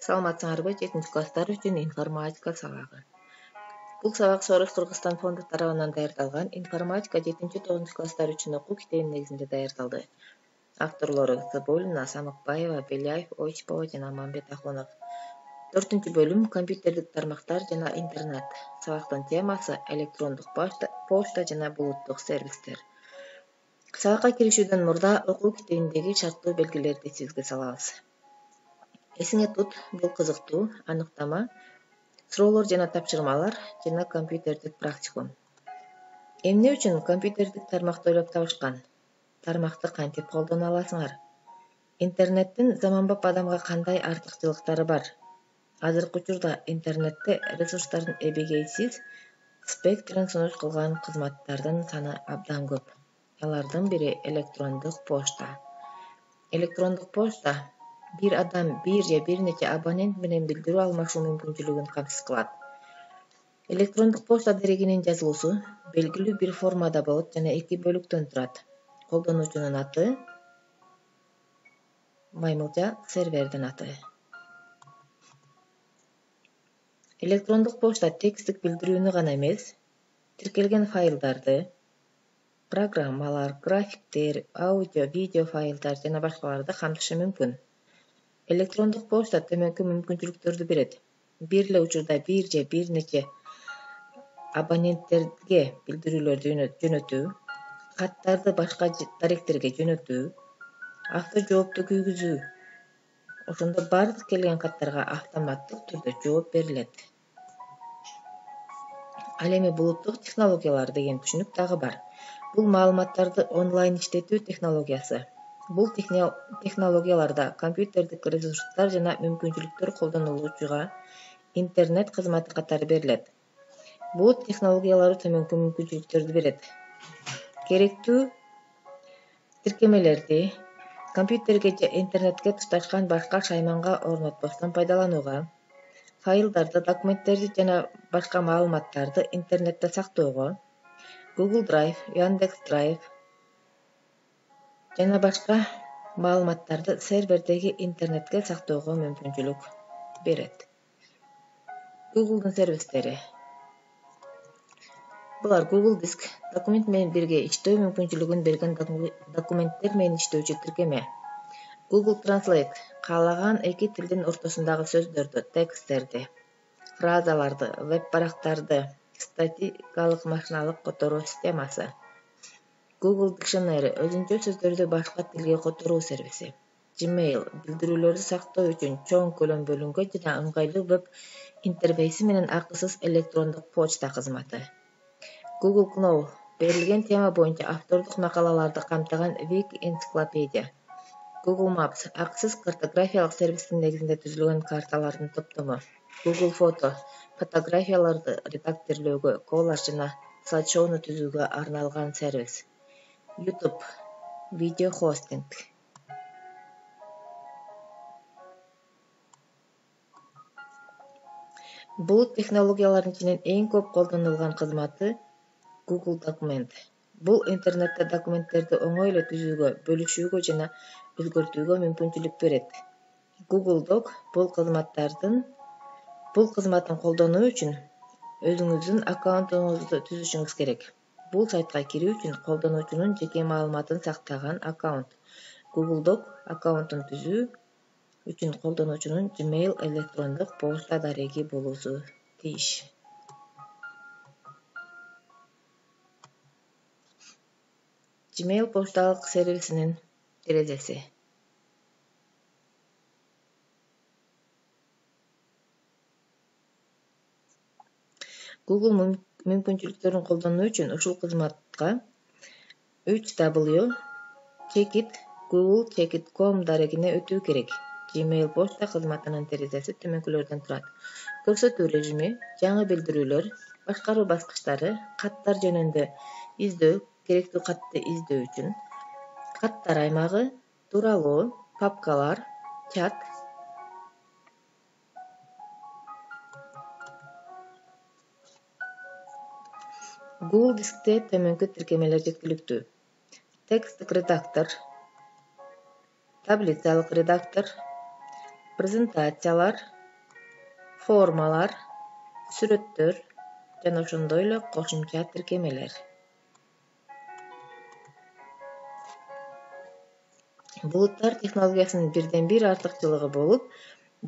Саламатсыңарбы 7 класстар үчүн информатика сабагы. Бул сабак Сооруш Кыргызстан фонду тарабынан даярдалган информатика 7-9 класстар үчүн окуу китебинин негизинде даярдалды. Авторлору Забулина, Самыкбаева, Беляев, Ойчпова жана Мамбет Ахунов. 4-бөлүм компьютердик тармактар жана интернет. Сабактын темасы электрондук почта жана булуттук сервистер. Сабакка киришүүдөн мурда окуу китебиндеги шарттуу белгилерди сизге салабыз. Эсиңе тут, бул кызыктуу, аныктама, суроолор жана тапшырмалар жана компьютердик практикум. Эмне үчүн компьютердик тармакты ойлоп табышкан? Тармакты кантип колдоно аласыңар? Интернеттин заманбап адамга кандай артыкчылыктары бар? Азыркы учурда интернетте ресурстардын эбегейсиз спектрин сунуш кылган кызматтардын саны абдан көп. Алардын бири электрондук почта. Электрондук почта бир адам бир же бир нече абонент менен билдирүү алмашуу мүмкүнчүлүгүн камсыз кылат. Электрондук почта дерегинин жазылуусу белгилүү бир формада болот жана 2 бөлүктөн турат. Колдонуучунун аты, маймылча сервердин аты. Электрондук почта текстик билдирүүнү гана эмес, тиркелген файлдарды, программалар, графиктер, аудио, видео файлдар жана башкаларды камтышы мүмкүн. Электрондук почта төмөнкү мүмкүнчүлүктөрдү берет. Бир эле учурда бир же бир нече абоненттерге билдирүүлөрдү жөнөтүү, каттарды башка даректерге жөнөтүү, авто жоопту күйгүзүү. Ошондо бардык келген каттарга автоматтык түрдө жооп берилет. Ал эми булуттук технологиялар деген түшүнүк дагы бар. Бул маалыматтарды онлайн иштетүү технологиясы. Бул технологияларда компьютердик ресурстар жана мүмкүнчүлүктөр колдонулуучуга интернет кызматы катары берилет. Бул технологиялар төмөнкү мүмкүнчүлүктөрдү берет. Керектүү тиркемелерди компьютерге же интернетке тушташкан башка шайманга орнотпостон пайдаланууга, файлдарды, документтерди жана башка маалыматтарды интернетте сактоого, Google Drive, Яндекс Drive жана башка маалыматтарды сервердеги интернетке сактоого мүмкүнчүлүк берет. Google'дун сервистери. Булар Google Диск, документ менен бирге иштөө мүмкүнчүлүгүн берген документтер менен иштөөчү тиркеме. Google Translate каалаган эки тилдин ортосундагы сөздөрдү, тексттерди, фразаларды, веб-барактарды статикалык машиналык которуу системасы. Google Dictionary өзүнчө сөздөрдү башка тилге которуу сервиси. Gmail билдирүүлөрдү сактоо үчүн чоң көлөм бөлүнгөн жана ыңгайлуу веб интерфейси менен акысыз электрондук почта кызматы. Google Know берилген тема боюнча автордук макалаларды камтыган вики-энциклопедия. Google Maps акысыз картографиялык сервистин негизинде түзүлгөн карталардын топтому. Google Photo фотографияларды редакторлоого, коллаж жана слайд-шоуну түзүүгө арналган сервис. YouTube видео хостинг. Бул технологиялардын ичинен эң көп колдонулган кызматы Google Document. Бул интернетте документтерди оңой эле түзүүгө, бөлүшүүгө жана өзгөртүүгө мүмкүнчүлүк берет. Google Doc бул кызматын колдонуу үчүн өзүңүздүн аккаунтуңузду түзүшүңүз керек. Бул сайтка кирүү үчүн колдонуучунун жеке маалыматын сактаган аккаунт. Google Doc аккаунтун түзүү үчүн колдонуучунун Gmail электрондук почта дареги болуусу тийиш. Gmail пошталык сервисинин терезеси. Google мүмкүнчүлүктөрүн колдонуу үчүн ушул кызматка www.checkit.google.com дарегине өтүү керек. Gmail почта кызматынын терезеси төмөнкүлөрдөн турат. Көрсөтүү режими, жаңы билдирүүлөр, башкаруу баскычтары, каттар жөнүндө издөө, керектүү катты издөө үчүн, каттар аймагы, тууралоо, папкалар, чат. Google Дискте төмөнкү тиркемелер жеткиликтүү. Текстик редактор, таблицалык редактор, презентациялар, формалар, сүрөттөр жана ошондой эле кошумча тиркемелер. Булуттар технологиясынын бирден бир артыкчылыгы болуп,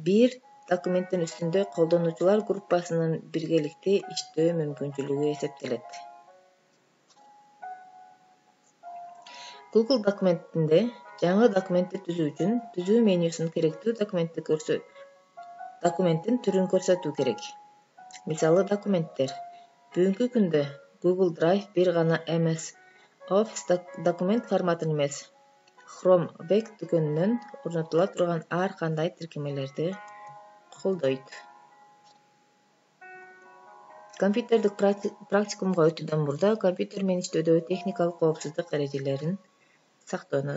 бир документтин үстүндө колдонуучулар группасынын биргеликте иштөө мүмкүнчүлүгү эсептелет. Google документинде жаңы документти түзүү үчүн түзүү менюсун керектүү документтин түрүн көрсөтүү керек. Мисалы документтер. Бүгүнкү күндө Google Drive бир гана MS Office документ форматын эмес, Chrome Web дүкөнүнөн орнотула турган ар кандай тиркемелерди колдойт. Компьютердик практикумга өтүүдөн мурда компьютер менен иштөөдөгү техникалык коопсуздук эрежелерин сактоону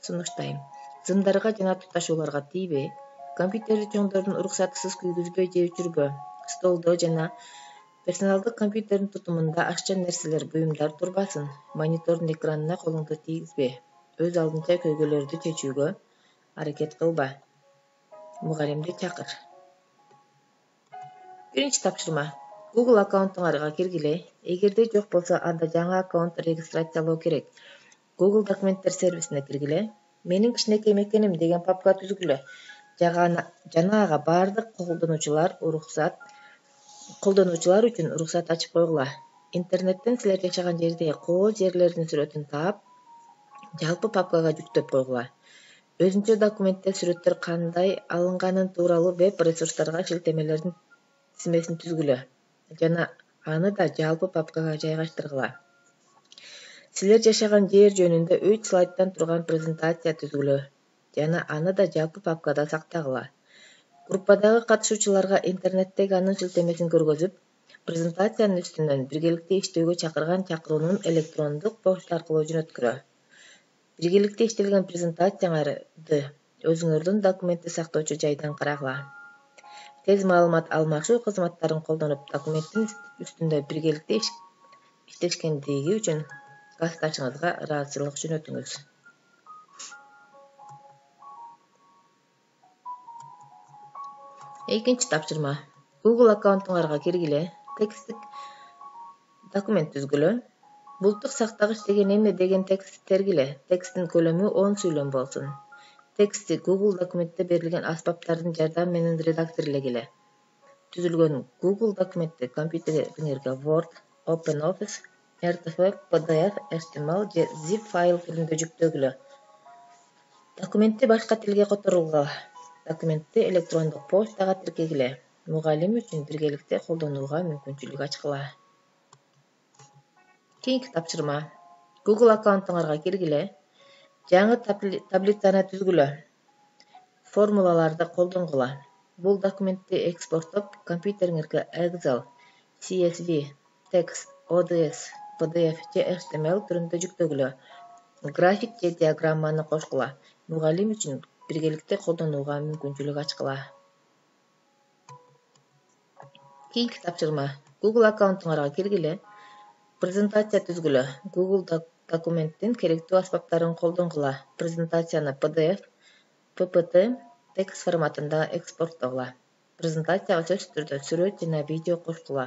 сунуштайм. Зымдарга жана туташууларга тийбей, компьютерди чоңдордун уруксатысыз күйгүзбөй же өчүрбө, столдо жана персоналдык компьютердин тутумунда ашча нерселер, буюмдар турбасын, монитордун экранына колуңду тийгизбе, өз алдынча көйгөйлөрдү чечүүгө аракет кылба. Мугалимди чакыр. Биринчи тапшырма. Google аккаунтуңарга киргиле. Эгерде жок болсо, анда жаңы аккаунт регистрациялоо керек. Google документтер сервисине киргиле. Менин кичинекей мекеним деген папка түзгүлө. Жана ага бардык колдонуучулар үчүн уруксат ачып койгула. Интернеттен силер жашаган жерде кол жерлердин сүрөтүн таап, жалпы папкага жүктөп койгула. Өзүнчө документте сүрөттөр кандай алынганын тууралуу веб ресурстарга шилтемелердин тизмесин түзгүлө жана аны да жалпы папкага жайгаштыргыла. Силер жашаган жер жөнүндө 3 слайдтан турган презентация түзгүлө жана аны да жалпы папкада сактагыла. Группадагы катышуучуларга интернеттеги анын шилтемесин көргөзүп, презентациянын үстүнөн биргеликте иштөөгө чакырган чакыруунун электрондук почта аркылуу жөнөткүлө. Биргеликте иштелген презентацияңарды өзүңөрдүн документти сактоочу жайдан карагыла. Тез маалымат алмашуу кызматтарын колдонуп, документтин үстүндө биргеликте иштешкендиги үчүн кассташыңызга ыраазычылык жөнөтүңүз. Экинчи тапшырма. Google аккаунтуңарга киргиле. Тексттик документ түзгүлө. Булуттук сактагыч деген эме деген текстти тергиле. Тексттин көлөмү 10 сүйлөм болсун. Текстти Google документте берилген аспаптардын жардамы менен редакторлегиле. Түзүлгөн Google документти компьютериңерге Word, OpenOffice, RTF, PDF, HTML же zip файл түрүндө жүктөгүлө. Документти башка тилге которгула. Документти электрондук почтага тиркегиле. Мугалим үчүн биргеликте колдонууга мүмкүнчүлүк ачкыла. Кийинки тапшырма. Google аккаунтуңарга киргиле. Жаңы таблицаны түзгүлө. Формулаларды колдонгула. Бул документти экспорттоп, компьютериңерге Excel, CSV, текст, ODS, PDF же HTML түрүндө жүктөгүлө. График же диаграмманы кошкула. Мугалим үчүн биргеликте колдонууга мүмкүнчүлүк ачкыла. Кийинки тапшырма. Google аккаунтуңарга киргиле. Презентация түзгүлө. Google документтин керектүү аспаптарын колдонгула. Презентацияны PDF, PPT, текст форматында экспорттогула. Презентацияга сөзсүз түрдө сүрөт жана видео кошкула.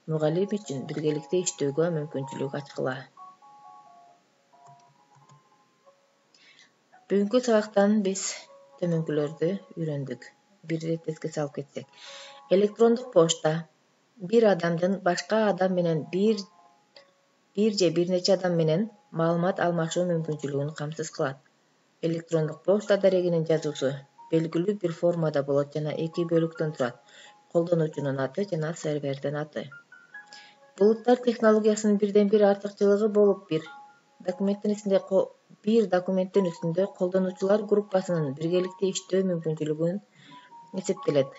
Мугалим үчүн биргеликте иштөөгө мүмкүнчүлүк ачкыла. Бүгүнкү сабактан биз төмөнкүлөрдү үйрөндүк. Бир ирет эске салып кетсек. Электрондук почта бир адамдын башка адам менен бир же бир нече адам менен маалымат алмашуу мүмкүнчүлүгүн камсыз кылат. Электрондук почта дарегинин жазуусу белгилүү бир формада болот жана 2 бөлүктөн турат. Колдонуучунун аты жана сервердин аты. Булуттар технологиясынын бирден бир артыкчылыгы болуп, бир документтин үстүндө колдонуучулар группасынын биргеликте иштөө мүмкүнчүлүгүн эсептелет.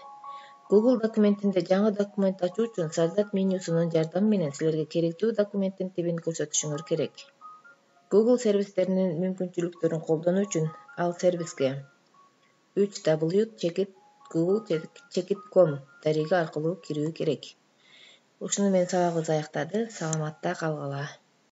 Google документинде жаңы документ ачуу үчүн создать менюсунун жардамы менен силерге керектүү документтин типин көрсөтүшүңөр керек. Google сервистеринин мүмкүнчүлүктөрүн колдонуу үчүн ал сервиске www.google.com дареги аркылуу кирүү керек. Ушуну менен сабагыбыз аяктады. Саламатта калгыла.